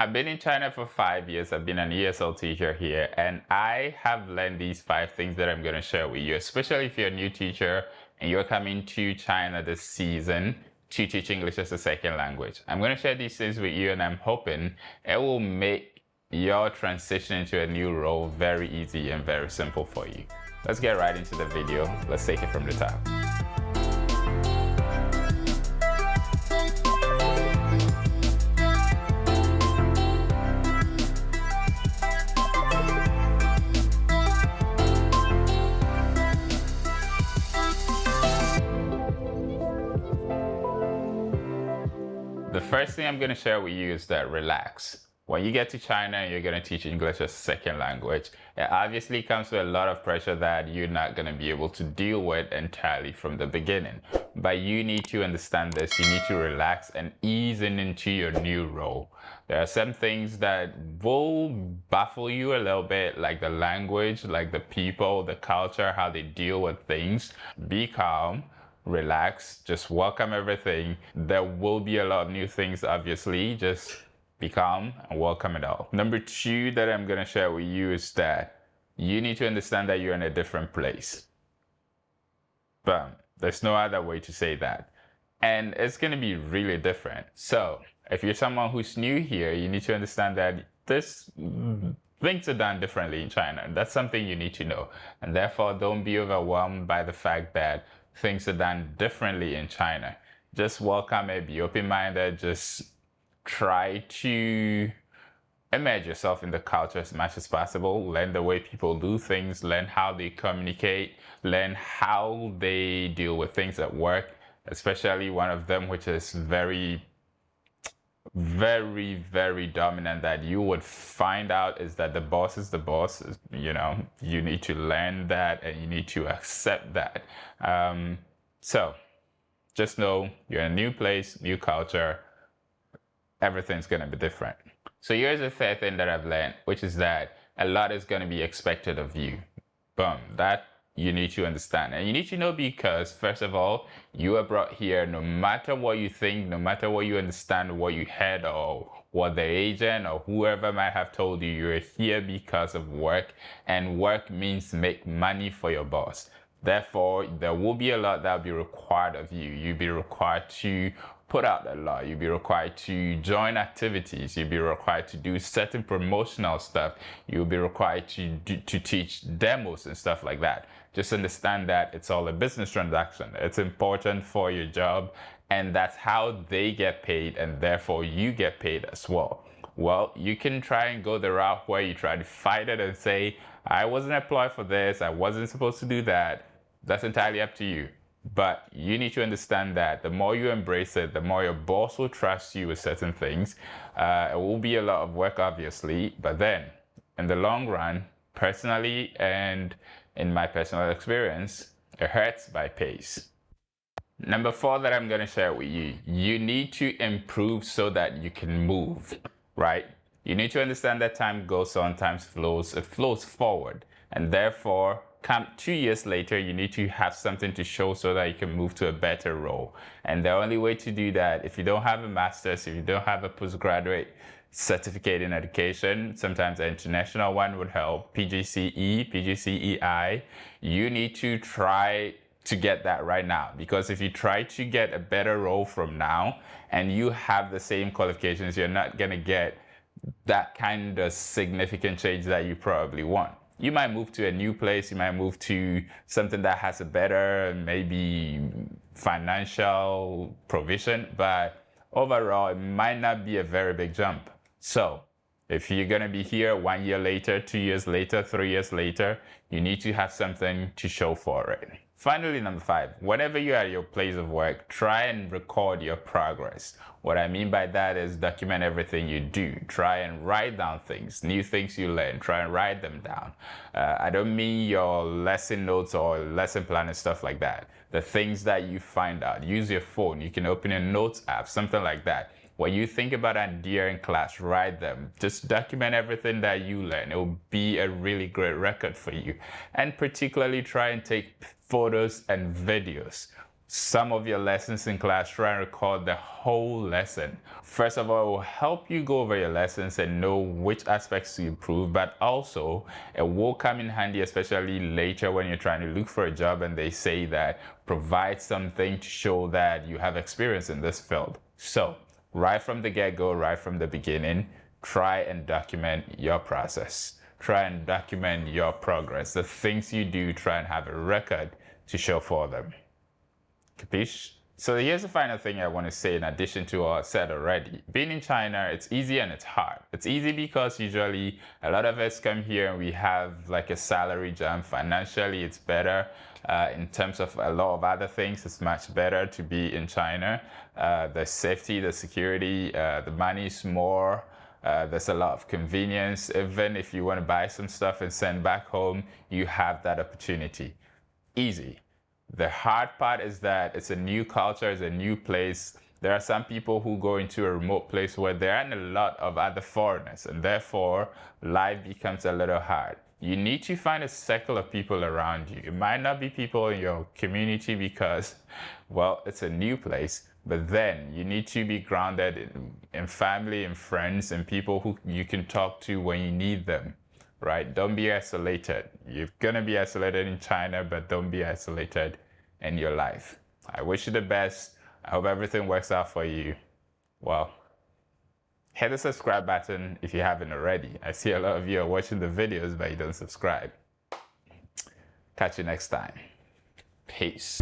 I've been in China for 5 years. I've been an ESL teacher here, and I have learned these 5 things that I'm going to share with you, especially if you're a new teacher and you're coming to China this season to teach English as a second language. I'm going to share these things with you, and I'm hoping it will make your transition into a new role very easy and very simple for you. Let's get right into the video. Let's take it from the top. The first thing I'm going to share with you is that relax. When you get to China and you're going to teach English as a second language, it obviously comes with a lot of pressure that you're not going to be able to deal with entirely from the beginning. But you need to understand this. You need to relax and ease into your new role. There are some things that will baffle you a little bit, like the language, like the people, the culture, how they deal with things. Be calm. Relax, just welcome everything. There will be a lot of new things, obviously. Just be calm and welcome it all. Number 2 that I'm going to share with you is that you need to understand that you're in a different place. Boom. There's no other way to say that. And it's going to be really different. So if you're someone who's new here, you need to understand that things are done differently in China. That's something you need to know. And therefore, don't be overwhelmed by the fact that things are done differently in China. Just welcome it, be open-minded, just try to immerse yourself in the culture as much as possible, learn the way people do things, learn how they communicate, learn how they deal with things at work, especially one of them which is very dominant that you would find out is that the boss is the boss. You know, you need to learn that and you need to accept that. So just know you're in a new place, new culture, everything's going to be different. So here's the third thing that I've learned, which is that a lot is going to be expected of you. Boom. That you need to understand, and you need to know, because first of all, you are brought here no matter what you think, no matter what you understand, what you heard, or what the agent or whoever might have told you. You're here because of work, and work means make money for your boss. Therefore, there will be a lot that will be required of you. You'll be required to put out a lot. You'll be required to join activities. You'll be required to do certain promotional stuff. You'll be required to teach demos and stuff like that. Just understand that it's all a business transaction. It's important for your job, and that's how they get paid, and therefore you get paid as well. Well, you can try and go the route where you try to fight it and say, I wasn't employed for this, I wasn't supposed to do that. That's entirely up to you. But you need to understand that the more you embrace it, the more your boss will trust you with certain things. It will be a lot of work, obviously, but then in the long run, personally and in my personal experience, it hurts by pace. Number 4 that I'm going to share with you, you need to improve so that you can move, right? You need to understand that time goes on, time flows, it flows forward, and therefore, come 2 years later, you need to have something to show so that you can move to a better role. And the only way to do that, if you don't have a master's, if you don't have a postgraduate certificate in education, sometimes an international one would help, PGCE, PGCEI, you need to try to get that right now. Because if you try to get a better role from now and you have the same qualifications, you're not going to get that kind of significant change that you probably want. You might move to a new place, you might move to something that has a better, maybe financial provision, but overall, it might not be a very big jump. So if you're going to be here 1 year later, 2 years later, 3 years later, you need to have something to show for it. Finally, number 5, whenever you're at your place of work, try and record your progress. What I mean by that is document everything you do. Try and write down things, new things you learn, try and write them down. I don't mean your lesson notes or lesson plan and stuff like that. The things that you find out, use your phone. You can open a notes app, something like that. When you think about an idea in class, write them. Just document everything that you learn. It will be a really great record for you. And particularly try and take photos and videos. some of your lessons in class, try and record the whole lesson. First of all, it will help you go over your lessons and know which aspects to improve, but also it will come in handy, especially later when you're trying to look for a job and they say that provide something to show that you have experience in this field. So right from the get-go, right from the beginning, try and document your process. Try and document your progress. The things you do, try and have a record to show for them. Capiche? So here's the final thing I want to say in addition to what I said already. Being in China, it's easy and it's hard. It's easy because usually a lot of us come here and we have like a salary jump. Financially, it's better. In terms of a lot of other things, it's much better to be in China. The safety, the security, the money is more. There's a lot of convenience. Even if you want to buy some stuff and send back home, you have that opportunity. Easy. The hard part is that it's a new culture, it's a new place. There are some people who go into a remote place where there aren't a lot of other foreigners, and therefore life becomes a little hard. You need to find a circle of people around you. It might not be people in your community because, well, it's a new place, but then you need to be grounded in family and friends and people who you can talk to when you need them. Right? Don't be isolated. You're gonna be isolated in China, but don't be isolated in your life. I wish you the best. I hope everything works out for you. Well, hit the subscribe button if you haven't already. I see a lot of you are watching the videos, but you don't subscribe. Catch you next time. Peace.